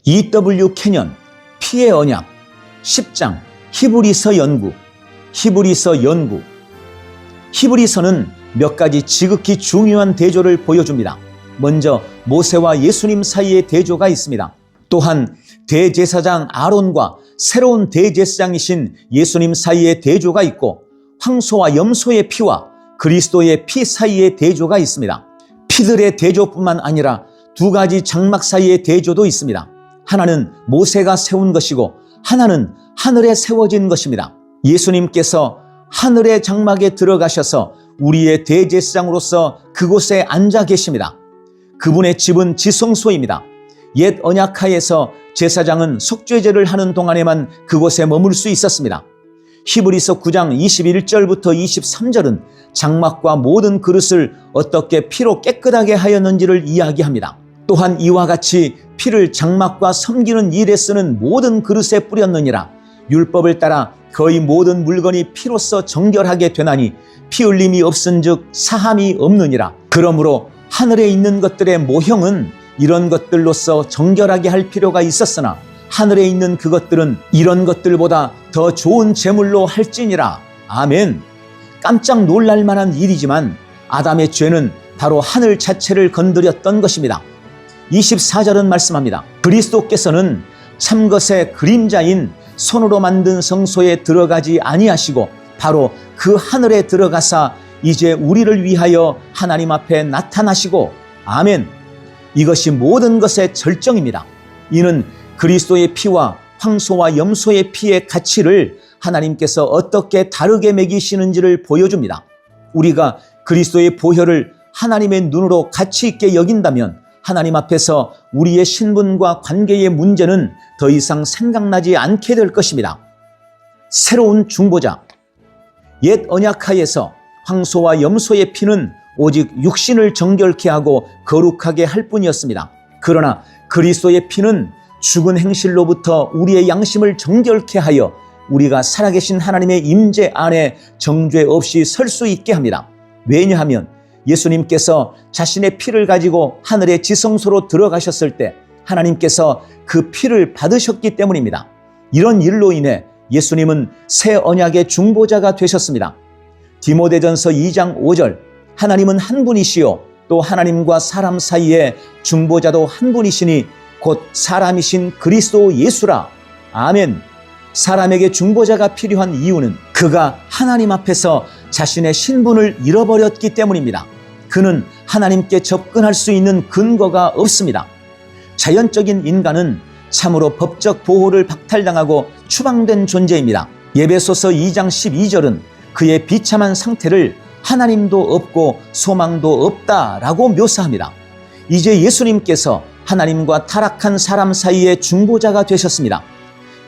E.W. 캐년 피의 언약 10장 히브리서 연구. 히브리서는 몇 가지 지극히 중요한 대조를 보여줍니다. 먼저 모세와 예수님 사이의 대조가 있습니다. 또한 대제사장 아론과 새로운 대제사장이신 예수님 사이의 대조가 있고, 황소와 염소의 피와 그리스도의 피 사이의 대조가 있습니다. 피들의 대조뿐만 아니라 두 가지 장막 사이의 대조도 있습니다. 하나는 모세가 세운 것이고 하나는 하늘에 세워진 것입니다. 예수님께서 하늘의 장막에 들어가셔서 우리의 대제사장으로서 그곳에 앉아 계십니다. 그분의 집은 지성소입니다. 옛 언약하에서 제사장은 속죄제를 하는 동안에만 그곳에 머물 수 있었습니다. 히브리서 9장 21절부터 23절은 장막과 모든 그릇을 어떻게 피로 깨끗하게 하였는지를 이야기합니다. 또한 이와 같이 피를 장막과 섬기는 일에 쓰는 모든 그릇에 뿌렸느니라. 율법을 따라 거의 모든 물건이 피로써 정결하게 되나니 피 흘림이 없은즉 사함이 없느니라. 그러므로 하늘에 있는 것들의 모형은 이런 것들로서 정결하게 할 필요가 있었으나 하늘에 있는 그것들은 이런 것들보다 더 좋은 제물로 할지니라. 아멘. 깜짝 놀랄 만한 일이지만 아담의 죄는 바로 하늘 자체를 건드렸던 것입니다. 24절은 말씀합니다. 그리스도께서는 참것의 그림자인 손으로 만든 성소에 들어가지 아니하시고 바로 그 하늘에 들어가사 이제 우리를 위하여 하나님 앞에 나타나시고, 아멘. 이것이 모든 것의 절정입니다. 이는 그리스도의 피와 황소와 염소의 피의 가치를 하나님께서 어떻게 다르게 매기시는지를 보여줍니다. 우리가 그리스도의 보혈을 하나님의 눈으로 가치 있게 여긴다면 하나님 앞에서 우리의 신분과 관계의 문제는 더 이상 생각나지 않게 될 것입니다. 새로운 중보자. 옛 언약하에서 황소와 염소의 피는 오직 육신을 정결케 하고 거룩하게 할 뿐이었습니다. 그러나 그리스도의 피는 죽은 행실로부터 우리의 양심을 정결케 하여 우리가 살아계신 하나님의 임재 안에 정죄 없이 설 수 있게 합니다. 왜냐하면 예수님께서 자신의 피를 가지고 하늘의 지성소로 들어가셨을 때 하나님께서 그 피를 받으셨기 때문입니다. 이런 일로 인해 예수님은 새 언약의 중보자가 되셨습니다. 디모데전서 2장 5절 하나님은 한 분이시요 또 하나님과 사람 사이에 중보자도 한 분이시니 곧 사람이신 그리스도 예수라. 아멘. 사람에게 중보자가 필요한 이유는 그가 하나님 앞에서 자신의 신분을 잃어버렸기 때문입니다. 그는 하나님께 접근할 수 있는 근거가 없습니다. 자연적인 인간은 참으로 법적 보호를 박탈당하고 추방된 존재입니다. 에베소서 2장 12절은 그의 비참한 상태를 하나님도 없고 소망도 없다라고 묘사합니다. 이제 예수님께서 하나님과 타락한 사람 사이의 중보자가 되셨습니다.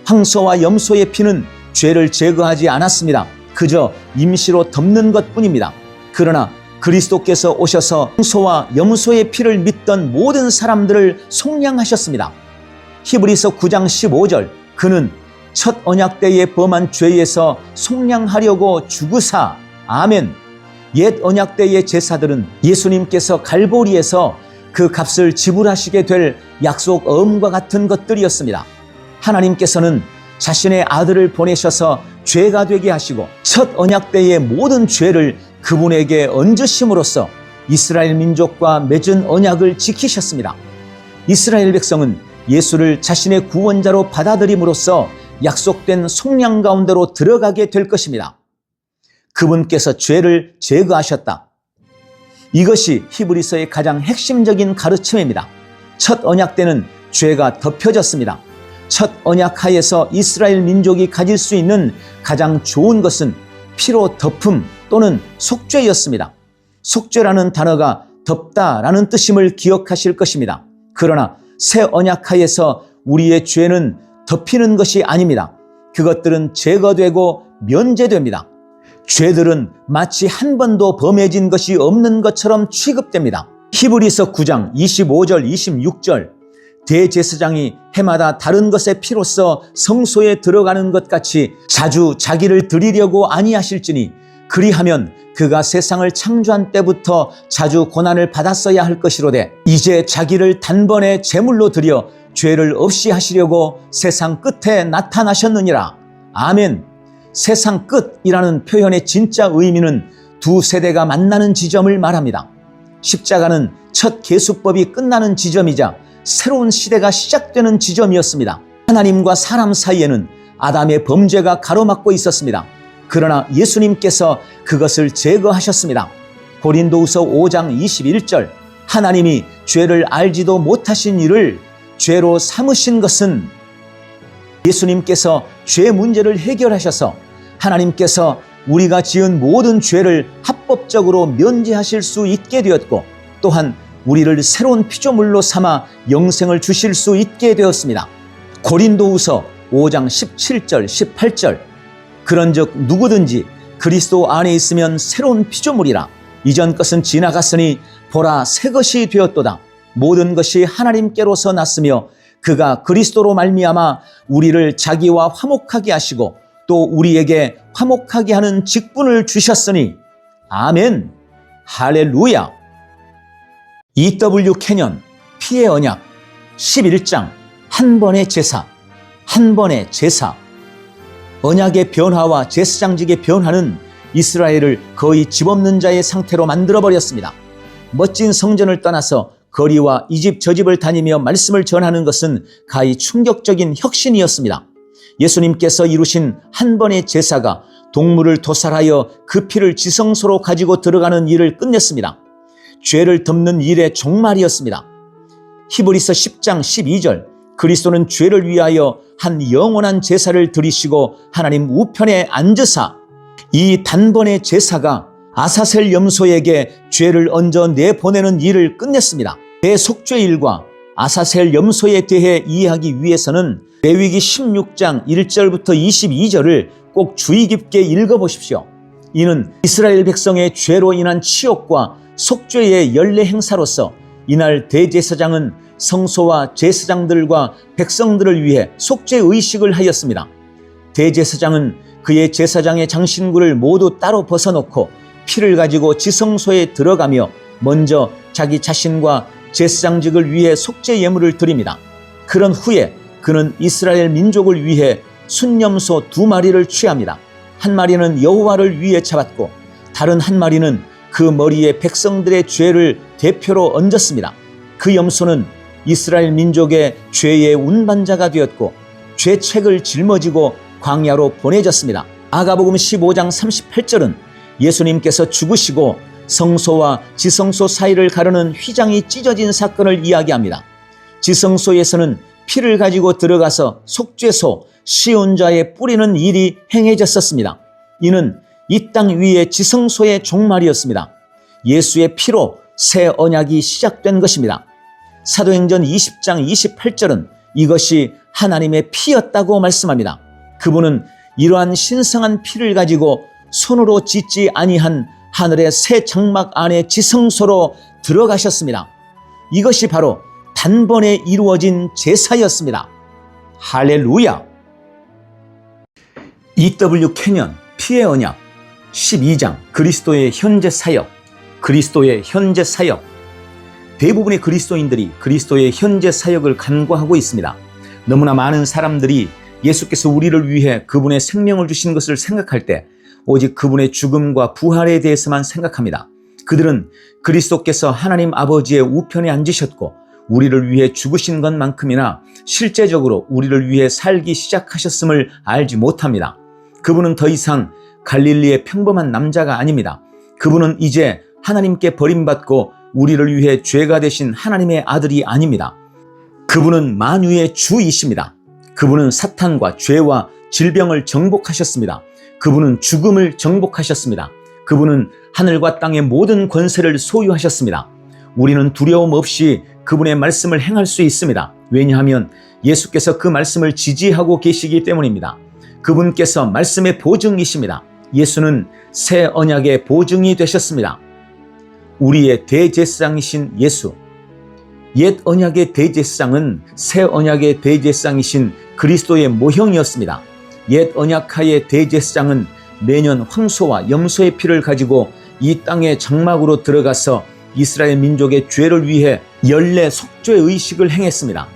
황소와 염소의 피는 죄를 제거하지 않았습니다. 그저 임시로 덮는 것뿐입니다. 그러나 그리스도께서 오셔서 황소와 염소의 피를 믿던 모든 사람들을 속량하셨습니다. 히브리서 9장 15절 그는 첫 언약 때에 범한 죄에서 속량하려고 죽으사. 아멘. 옛 언약 때의 제사들은 예수님께서 갈보리에서 그 값을 지불하시게 될 약속 어음과 같은 것들이었습니다. 하나님께서는 자신의 아들을 보내셔서 죄가 되게 하시고 첫 언약 때의 모든 죄를 그분에게 얹으심으로써 이스라엘 민족과 맺은 언약을 지키셨습니다. 이스라엘 백성은 예수를 자신의 구원자로 받아들임으로써 약속된 속량 가운데로 들어가게 될 것입니다. 그분께서 죄를 제거하셨다. 이것이 히브리서의 가장 핵심적인 가르침입니다. 첫 언약 때는 죄가 덮여졌습니다. 첫 언약 하에서 이스라엘 민족이 가질 수 있는 가장 좋은 것은 피로 덮음 또는 속죄였습니다. 속죄라는 단어가 덮다라는 뜻임을 기억하실 것입니다. 그러나 새 언약 하에서 우리의 죄는 덮이는 것이 아닙니다. 그것들은 제거되고 면제됩니다. 죄들은 마치 한 번도 범해진 것이 없는 것처럼 취급됩니다. 히브리서 9장 25절 26절 대제사장이 해마다 다른 것의 피로써 성소에 들어가는 것 같이 자주 자기를 드리려고 아니하실지니 그리하면 그가 세상을 창조한 때부터 자주 고난을 받았어야 할 것이로되 이제 자기를 단번에 제물로 드려 죄를 없이 하시려고 세상 끝에 나타나셨느니라. 아멘. 세상 끝이라는 표현의 진짜 의미는 두 세대가 만나는 지점을 말합니다. 십자가는 첫 계수법이 끝나는 지점이자 새로운 시대가 시작되는 지점이었습니다. 하나님과 사람 사이에는 아담의 범죄가 가로막고 있었습니다. 그러나 예수님께서 그것을 제거하셨습니다. 고린도후서 5장 21절, 하나님이 죄를 알지도 못하신 이를 죄로 삼으신 것은 예수님께서 죄 문제를 해결하셔서 하나님께서 우리가 지은 모든 죄를 합법적으로 면제하실 수 있게 되었고, 또한 우리를 새로운 피조물로 삼아 영생을 주실 수 있게 되었습니다. 고린도후서 5장 17절 18절, 그런즉 누구든지 그리스도 안에 있으면 새로운 피조물이라. 이전 것은 지나갔으니 보라 새 것이 되었도다. 모든 것이 하나님께로서 났으며 그가 그리스도로 말미암아 우리를 자기와 화목하게 하시고 또 우리에게 화목하게 하는 직분을 주셨으니. 아멘. 할렐루야. E.W. 캐년 피의 언약 11장 한 번의 제사. 한 번의 제사. 언약의 변화와 제사장직의 변화는 이스라엘을 거의 집 없는 자의 상태로 만들어버렸습니다. 멋진 성전을 떠나서 거리와 이 집 저 집을 다니며 말씀을 전하는 것은 가히 충격적인 혁신이었습니다. 예수님께서 이루신 한 번의 제사가 동물을 도살하여 그 피를 지성소로 가지고 들어가는 일을 끝냈습니다. 죄를 덮는 일의 종말이었습니다. 히브리서 10장 12절, 그리스도는 죄를 위하여 한 영원한 제사를 드리시고 하나님 우편에 앉으사. 이 단번의 제사가 아사셀 염소에게 죄를 얹어 내보내는 일을 끝냈습니다. 대속죄일과 아사셀 염소에 대해 이해하기 위해서는 레위기 16장 1절부터 22절을 꼭 주의 깊게 읽어보십시오. 이는 이스라엘 백성의 죄로 인한 치욕과 속죄의 연례 행사로서 이날 대제사장은 성소와 제사장들과 백성들을 위해 속죄의식을 하였습니다. 대제사장은 그의 제사장의 장신구를 모두 따로 벗어놓고 피를 가지고 지성소에 들어가며 먼저 자기 자신과 제사장직을 위해 속죄 예물을 드립니다. 그런 후에 그는 이스라엘 민족을 위해 순염소 2마리를 취합니다. 한 마리는 여호와를 위해 잡았고 다른 한 마리는 그 머리에 백성들의 죄를 대표로 얹었습니다. 그 염소는 이스라엘 민족의 죄의 운반자가 되었고 죄책을 짊어지고 광야로 보내졌습니다. 마가복음 15장 38절은 예수님께서 죽으시고 성소와 지성소 사이를 가르는 휘장이 찢어진 사건을 이야기합니다. 지성소에서는 피를 가지고 들어가서 속죄소 시온자에 뿌리는 일이 행해졌었습니다. 이는 이 땅 위의 지성소의 종말이었습니다. 예수의 피로 새 언약이 시작된 것입니다. 사도행전 20장 28절은 이것이 하나님의 피였다고 말씀합니다. 그분은 이러한 신성한 피를 가지고 손으로 짓지 아니한 하늘의 새 장막 안에 지성소로 들어가셨습니다. 이것이 바로 단번에 이루어진 제사였습니다. 할렐루야. E.W. 캐년 피의 언약 12장 그리스도의 현재 사역. 그리스도의 현재 사역. 대부분의 그리스도인들이 그리스도의 현재 사역을 간과하고 있습니다. 너무나 많은 사람들이 예수께서 우리를 위해 그분의 생명을 주신 것을 생각할 때 오직 그분의 죽음과 부활에 대해서만 생각합니다. 그들은 그리스도께서 하나님 아버지의 우편에 앉으셨고 우리를 위해 죽으신 것만큼이나 실제적으로 우리를 위해 살기 시작하셨음을 알지 못합니다. 그분은 더 이상 갈릴리의 평범한 남자가 아닙니다. 그분은 이제 하나님께 버림받고 우리를 위해 죄가 되신 하나님의 아들이 아닙니다. 그분은 만유의 주이십니다. 그분은 사탄과 죄와 질병을 정복하셨습니다. 그분은 죽음을 정복하셨습니다. 그분은 하늘과 땅의 모든 권세를 소유하셨습니다. 우리는 두려움 없이 그분의 말씀을 행할 수 있습니다. 왜냐하면 예수께서 그 말씀을 지지하고 계시기 때문입니다. 그분께서 말씀의 보증이십니다. 예수는 새 언약의 보증이 되셨습니다. 우리의 대제사장이신 예수. 옛 언약의 대제사장은 새 언약의 대제사장이신 그리스도의 모형이었습니다. 옛 언약하의 대제사장은 매년 황소와 염소의 피를 가지고 이 땅의 장막으로 들어가서 이스라엘 민족의 죄를 위해 연례 속죄 의식을 행했습니다.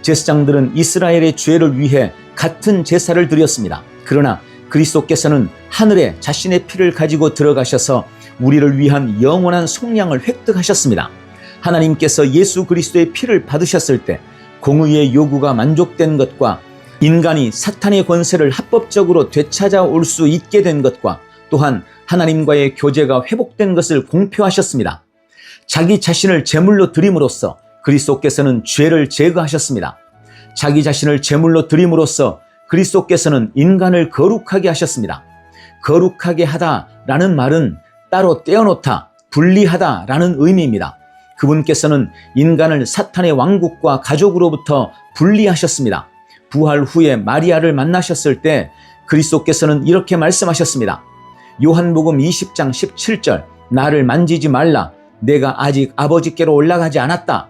제사장들은 이스라엘의 죄를 위해 같은 제사를 드렸습니다. 그러나 그리스도께서는 하늘에 자신의 피를 가지고 들어가셔서 우리를 위한 영원한 속량을 획득하셨습니다. 하나님께서 예수 그리스도의 피를 받으셨을 때 공의의 요구가 만족된 것과 인간이 사탄의 권세를 합법적으로 되찾아올 수 있게 된 것과 또한 하나님과의 교제가 회복된 것을 공표하셨습니다. 자기 자신을 제물로 드림으로써 그리스도께서는 죄를 제거하셨습니다. 자기 자신을 제물로 드림으로써 그리스도께서는 인간을 거룩하게 하셨습니다. 거룩하게 하다라는 말은 따로 떼어놓다, 분리하다라는 의미입니다. 그분께서는 인간을 사탄의 왕국과 가족으로부터 분리하셨습니다. 부활 후에 마리아를 만나셨을 때 그리스도께서는 이렇게 말씀하셨습니다. 요한복음 20장 17절, 나를 만지지 말라. 내가 아직 아버지께로 올라가지 않았다.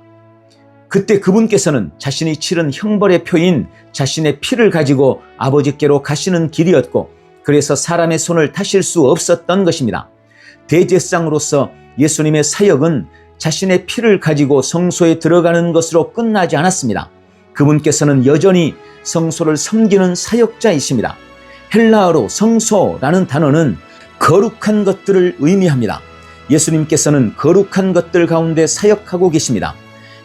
그때 그분께서는 자신이 치른 형벌의 표인 자신의 피를 가지고 아버지께로 가시는 길이었고, 그래서 사람의 손을 타실 수 없었던 것입니다. 대제사장으로서 예수님의 사역은 자신의 피를 가지고 성소에 들어가는 것으로 끝나지 않았습니다. 그분께서는 여전히 성소를 섬기는 사역자이십니다. 헬라어로 성소라는 단어는 거룩한 것들을 의미합니다. 예수님께서는 거룩한 것들 가운데 사역하고 계십니다.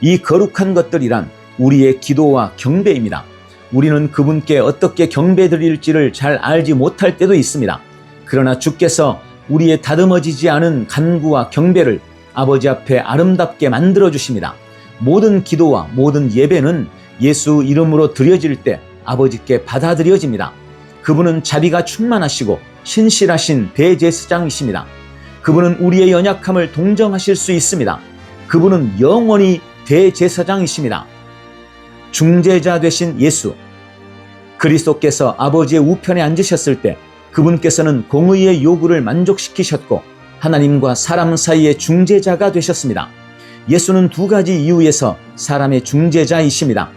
이 거룩한 것들이란 우리의 기도와 경배입니다. 우리는 그분께 어떻게 경배드릴지를 잘 알지 못할 때도 있습니다. 그러나 주께서 우리의 다듬어지지 않은 간구와 경배를 아버지 앞에 아름답게 만들어 주십니다. 모든 기도와 모든 예배는 예수 이름으로 드려질 때 아버지께 받아들여집니다. 그분은 자비가 충만하시고 신실하신 대제사장이십니다. 그분은 우리의 연약함을 동정하실 수 있습니다. 그분은 영원히 대제사장이십니다. 중재자 되신 예수 그리스도께서 아버지의 우편에 앉으셨을 때 그분께서는 공의의 요구를 만족시키셨고 하나님과 사람 사이의 중재자가 되셨습니다. 예수는 두 가지 이유에서 사람의 중재자이십니다.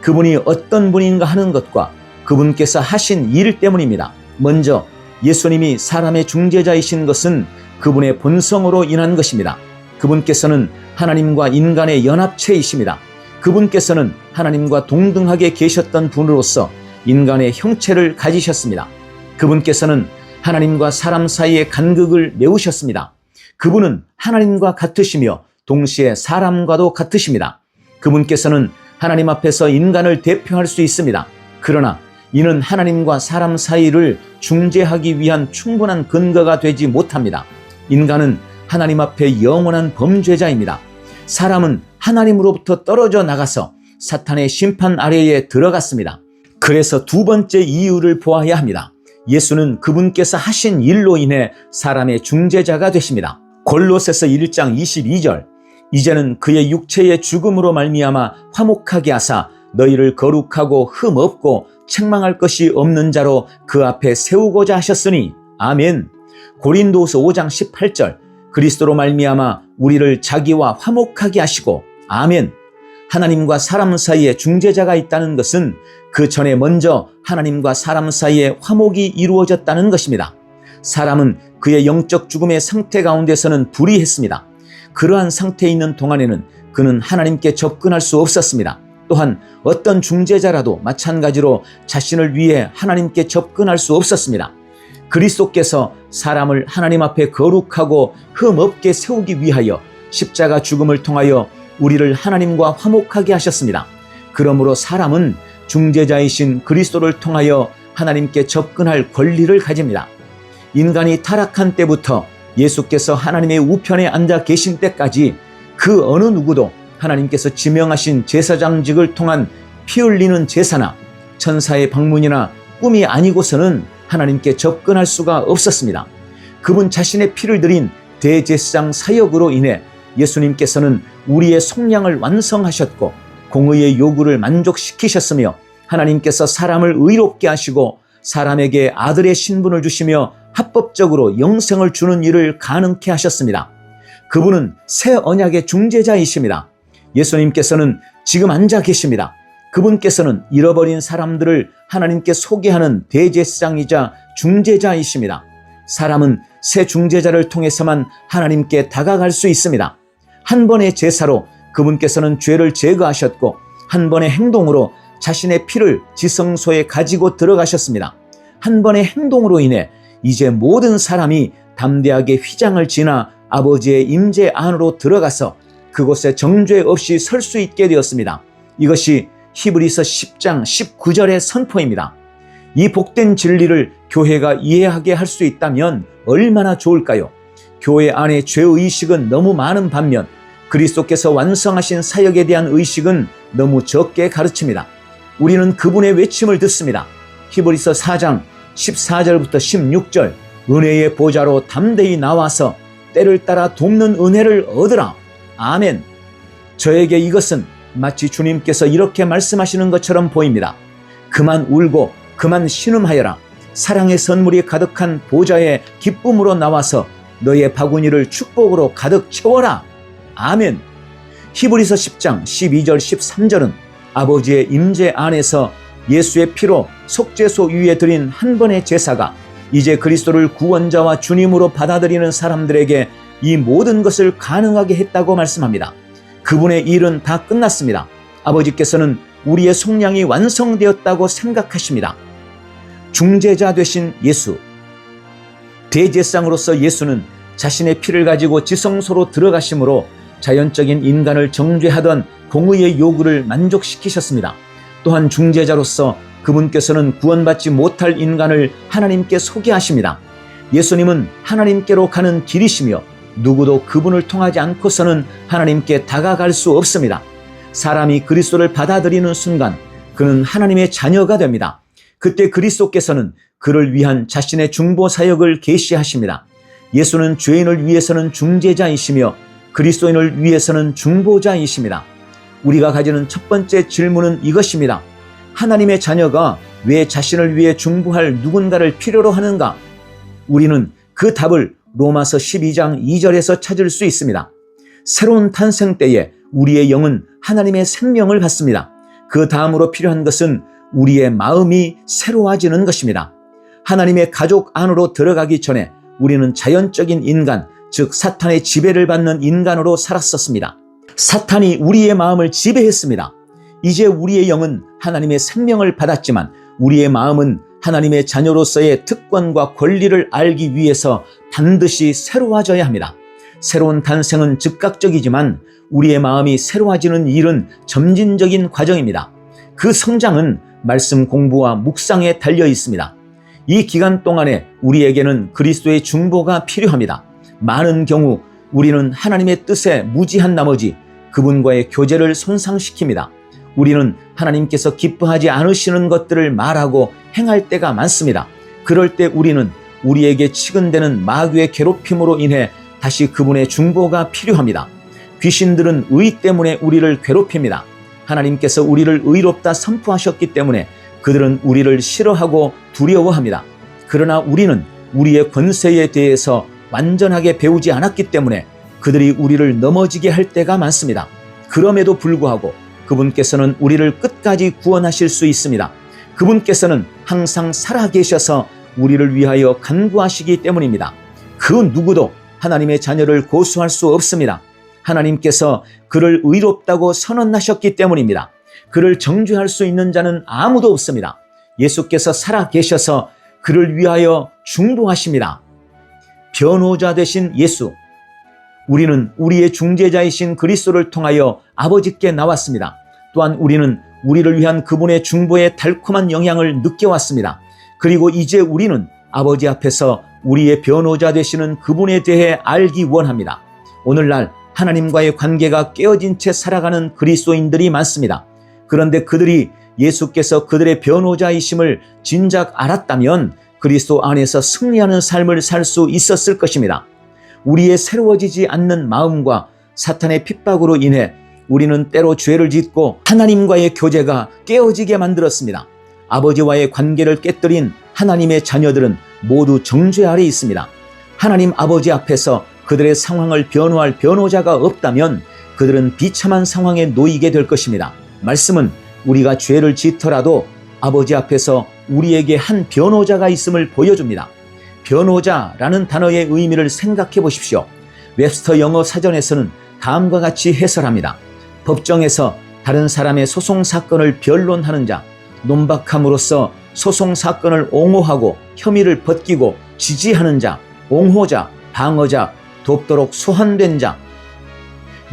그분이 어떤 분인가 하는 것과 그분께서 하신 일 때문입니다. 먼저 예수님이 사람의 중재자이신 것은 그분의 본성으로 인한 것입니다. 그분께서는 하나님과 인간의 연합체이십니다. 그분께서는 하나님과 동등하게 계셨던 분으로서 인간의 형체를 가지셨습니다. 그분께서는 하나님과 사람 사이의 간극을 메우셨습니다. 그분은 하나님과 같으시며 동시에 사람과도 같으십니다. 그분께서는 하나님 앞에서 인간을 대표할 수 있습니다. 그러나 이는 하나님과 사람 사이를 중재하기 위한 충분한 근거가 되지 못합니다. 인간은 하나님 앞에 영원한 범죄자입니다. 사람은 하나님으로부터 떨어져 나가서 사탄의 심판 아래에 들어갔습니다. 그래서 두 번째 이유를 보아야 합니다. 예수는 그분께서 하신 일로 인해 사람의 중재자가 되십니다. 골로새서 1장 22절, 이제는 그의 육체의 죽음으로 말미암아 화목하게 하사 너희를 거룩하고 흠없고 책망할 것이 없는 자로 그 앞에 세우고자 하셨으니 아멘. 고린도후서 5장 18절, 그리스도로 말미암아 우리를 자기와 화목하게 하시고 아멘. 하나님과 사람 사이에 중재자가 있다는 것은 그 전에 먼저 하나님과 사람 사이에 화목이 이루어졌다는 것입니다. 사람은 그의 영적 죽음의 상태 가운데서는 불의했습니다. 그러한 상태에 있는 동안에는 그는 하나님께 접근할 수 없었습니다. 또한 어떤 중재자라도 마찬가지로 자신을 위해 하나님께 접근할 수 없었습니다. 그리스도께서 사람을 하나님 앞에 거룩하고 흠없게 세우기 위하여 십자가 죽음을 통하여 우리를 하나님과 화목하게 하셨습니다. 그러므로 사람은 중재자이신 그리스도를 통하여 하나님께 접근할 권리를 가집니다. 인간이 타락한 때부터 예수께서 하나님의 우편에 앉아 계신 때까지 그 어느 누구도 하나님께서 지명하신 제사장직을 통한 피 흘리는 제사나 천사의 방문이나 꿈이 아니고서는 하나님께 접근할 수가 없었습니다. 그분 자신의 피를 드린 대제사장 사역으로 인해 예수님께서는 우리의 속량을 완성하셨고 공의의 요구를 만족시키셨으며 하나님께서 사람을 의롭게 하시고 사람에게 아들의 신분을 주시며 합법적으로 영생을 주는 일을 가능케 하셨습니다. 그분은 새 언약의 중재자이십니다. 예수님께서는 지금 앉아 계십니다. 그분께서는 잃어버린 사람들을 하나님께 소개하는 대제사장이자 중재자이십니다. 사람은 새 중재자를 통해서만 하나님께 다가갈 수 있습니다. 한 번의 제사로 그분께서는 죄를 제거하셨고 한 번의 행동으로 자신의 피를 지성소에 가지고 들어가셨습니다. 한 번의 행동으로 인해 이제 모든 사람이 담대하게 휘장을 지나 아버지의 임재 안으로 들어가서 그곳에 정죄 없이 설 수 있게 되었습니다. 이것이 히브리서 10장 19절의 선포입니다. 이 복된 진리를 교회가 이해하게 할 수 있다면 얼마나 좋을까요? 교회 안에 죄의식은 너무 많은 반면 그리스도께서 완성하신 사역에 대한 의식은 너무 적게 가르칩니다. 우리는 그분의 외침을 듣습니다. 히브리서 4장 14절부터 16절 은혜의 보좌로 담대히 나와서 때를 따라 돕는 은혜를 얻으라. 아멘. 저에게 이것은 마치 주님께서 이렇게 말씀하시는 것처럼 보입니다. 그만 울고 그만 신음하여라. 사랑의 선물이 가득한 보좌의 기쁨으로 나와서 너의 바구니를 축복으로 가득 채워라. 아멘. 히브리서 10장 12절 13절은 아버지의 임재 안에서 예수의 피로 속죄소 위에 드린 한 번의 제사가 이제 그리스도를 구원자와 주님으로 받아들이는 사람들에게 이 모든 것을 가능하게 했다고 말씀합니다. 그분의 일은 다 끝났습니다. 아버지께서는 우리의 속량이 완성되었다고 생각하십니다. 중재자 되신 예수. 대제사장으로서 예수는 자신의 피를 가지고 지성소로 들어가심으로 자연적인 인간을 정죄하던 공의의 요구를 만족시키셨습니다. 또한 중재자로서 그분께서는 구원받지 못할 인간을 하나님께 소개하십니다. 예수님은 하나님께로 가는 길이시며 누구도 그분을 통하지 않고서는 하나님께 다가갈 수 없습니다. 사람이 그리스도를 받아들이는 순간 그는 하나님의 자녀가 됩니다. 그때 그리스도께서는 그를 위한 자신의 중보 사역을 계시하십니다. 예수는 죄인을 위해서는 중재자이시며 그리스도인을 위해서는 중보자이십니다. 우리가 가지는 첫 번째 질문은 이것입니다. 하나님의 자녀가 왜 자신을 위해 중보할 누군가를 필요로 하는가? 우리는 그 답을 로마서 12장 2절에서 찾을 수 있습니다. 새로운 탄생 때에 우리의 영은 하나님의 생명을 받습니다. 그 다음으로 필요한 것은 우리의 마음이 새로워지는 것입니다. 하나님의 가족 안으로 들어가기 전에 우리는 자연적인 인간, 즉 사탄의 지배를 받는 인간으로 살았었습니다. 사탄이 우리의 마음을 지배했습니다. 이제 우리의 영은 하나님의 생명을 받았지만 우리의 마음은 하나님의 자녀로서의 특권과 권리를 알기 위해서 반드시 새로워져야 합니다. 새로운 탄생은 즉각적이지만 우리의 마음이 새로워지는 일은 점진적인 과정입니다. 그 성장은 말씀 공부와 묵상에 달려 있습니다. 이 기간 동안에 우리에게는 그리스도의 중보가 필요합니다. 많은 경우 우리는 하나님의 뜻에 무지한 나머지 그분과의 교제를 손상시킵니다. 우리는 하나님께서 기뻐하지 않으시는 것들을 말하고 행할 때가 많습니다. 그럴 때 우리는 우리에게 치근대는 마귀의 괴롭힘으로 인해 다시 그분의 중보가 필요합니다. 귀신들은 의 때문에 우리를 괴롭힙니다. 하나님께서 우리를 의롭다 선포하셨기 때문에 그들은 우리를 싫어하고 두려워합니다. 그러나 우리는 우리의 권세에 대해서 완전하게 배우지 않았기 때문에 그들이 우리를 넘어지게 할 때가 많습니다. 그럼에도 불구하고 그분께서는 우리를 끝까지 구원하실 수 있습니다. 그분께서는 항상 살아계셔서 우리를 위하여 간구하시기 때문입니다. 그 누구도 하나님의 자녀를 고소할 수 없습니다. 하나님께서 그를 의롭다고 선언하셨기 때문입니다. 그를 정죄할 수 있는 자는 아무도 없습니다. 예수께서 살아계셔서 그를 위하여 중보하십니다. 변호자 되신 예수. 우리는 우리의 중재자이신 그리스도를 통하여 아버지께 나왔습니다. 또한 우리는 우리를 위한 그분의 중보의 달콤한 영향을 느껴왔습니다. 그리고 이제 우리는 아버지 앞에서 우리의 변호자 되시는 그분에 대해 알기 원합니다. 오늘날 하나님과의 관계가 깨어진 채 살아가는 그리스도인들이 많습니다. 그런데 그들이 예수께서 그들의 변호자이심을 진작 알았다면 그리스도 안에서 승리하는 삶을 살 수 있었을 것입니다. 우리의 새로워지지 않는 마음과 사탄의 핍박으로 인해 우리는 때로 죄를 짓고 하나님과의 교제가 깨어지게 만들었습니다. 아버지와의 관계를 깨뜨린 하나님의 자녀들은 모두 정죄 아래 있습니다. 하나님 아버지 앞에서 그들의 상황을 변호할 변호자가 없다면 그들은 비참한 상황에 놓이게 될 것입니다. 말씀은 우리가 죄를 짓더라도 아버지 앞에서 우리에게 한 변호자가 있음을 보여줍니다. 변호자라는 단어의 의미를 생각해 보십시오. 웹스터 영어 사전에서는 다음과 같이 해설합니다. 법정에서 다른 사람의 소송 사건을 변론하는 자, 논박함으로써 소송 사건을 옹호하고 혐의를 벗기고 지지하는 자, 옹호자, 방어자, 돕도록 소환된 자.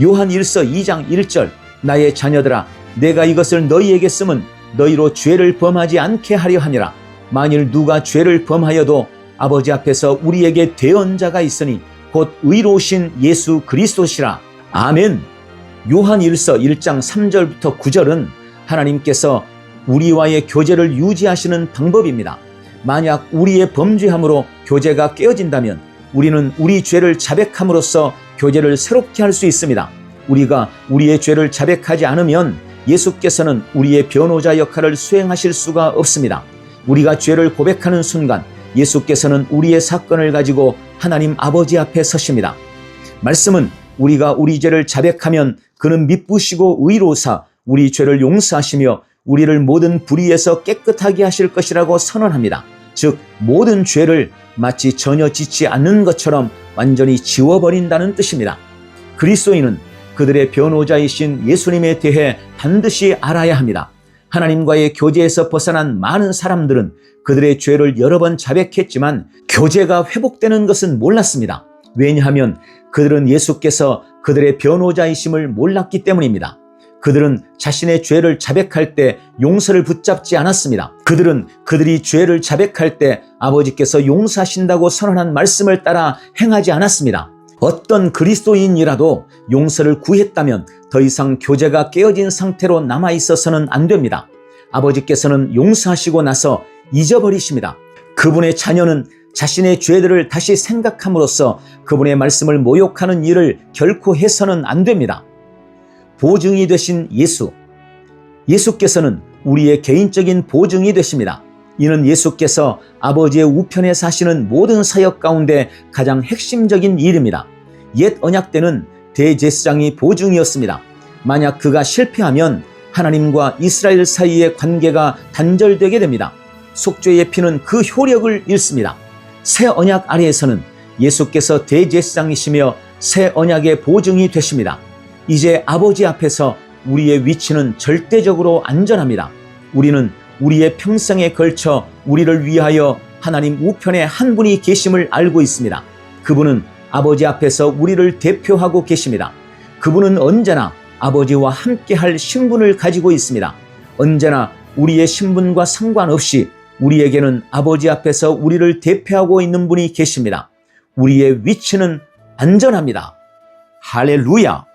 요한 1서 2장 1절 나의 자녀들아 내가 이것을 너희에게 쓰면 너희로 죄를 범하지 않게 하려 함이라. 만일 누가 죄를 범하여도 아버지 앞에서 우리에게 대언자가 있으니 곧 의로우신 예수 그리스도시라. 아멘. 요한 1서 1장 3절부터 9절은 하나님께서 우리와의 교제를 유지하시는 방법입니다. 만약 우리의 범죄함으로 교제가 깨어진다면 우리는 우리 죄를 자백함으로써 교제를 새롭게 할 수 있습니다. 우리가 우리의 죄를 자백하지 않으면 예수께서는 우리의 변호자 역할을 수행하실 수가 없습니다. 우리가 죄를 고백하는 순간 예수께서는 우리의 사건을 가지고 하나님 아버지 앞에 서십니다. 말씀은 우리가 우리 죄를 자백하면 그는 미쁘시고 의로우사 우리 죄를 용서하시며 우리를 모든 불의에서 깨끗하게 하실 것이라고 선언합니다. 즉 모든 죄를 마치 전혀 짓지 않는 것처럼 완전히 지워버린다는 뜻입니다. 그리스도인은 그들의 변호자이신 예수님에 대해 반드시 알아야 합니다. 하나님과의 교제에서 벗어난 많은 사람들은 그들의 죄를 여러 번 자백했지만 교제가 회복되는 것은 몰랐습니다. 왜냐하면 그들은 예수께서 그들의 변호자이심을 몰랐기 때문입니다. 그들은 자신의 죄를 자백할 때 용서를 붙잡지 않았습니다. 그들은 그들이 죄를 자백할 때 아버지께서 용서하신다고 선언한 말씀을 따라 행하지 않았습니다. 어떤 그리스도인이라도 용서를 구했다면 더 이상 교제가 깨어진 상태로 남아있어서는 안 됩니다. 아버지께서는 용서하시고 나서 잊어버리십니다. 그분의 자녀는 자신의 죄들을 다시 생각함으로써 그분의 말씀을 모욕하는 일을 결코 해서는 안 됩니다. 보증이 되신 예수. 예수께서는 우리의 개인적인 보증이 되십니다. 이는 예수께서 아버지의 우편에 사시는 모든 사역 가운데 가장 핵심적인 일입니다. 옛 언약 때는 대제사장이 보증이었습니다. 만약 그가 실패하면 하나님과 이스라엘 사이의 관계가 단절되게 됩니다. 속죄의 피는 그 효력을 잃습니다. 새 언약 아래에서는 예수께서 대제사장이시며 새 언약의 보증이 되십니다. 이제 아버지 앞에서 우리의 위치는 절대적으로 안전합니다. 우리는 우리의 평생에 걸쳐 우리를 위하여 하나님 우편에 한 분이 계심을 알고 있습니다. 그분은 아버지 앞에서 우리를 대표하고 계십니다. 그분은 언제나 아버지와 함께할 신분을 가지고 있습니다. 언제나 우리의 신분과 상관없이 우리에게는 아버지 앞에서 우리를 대표하고 있는 분이 계십니다. 우리의 위치는 안전합니다. 할렐루야!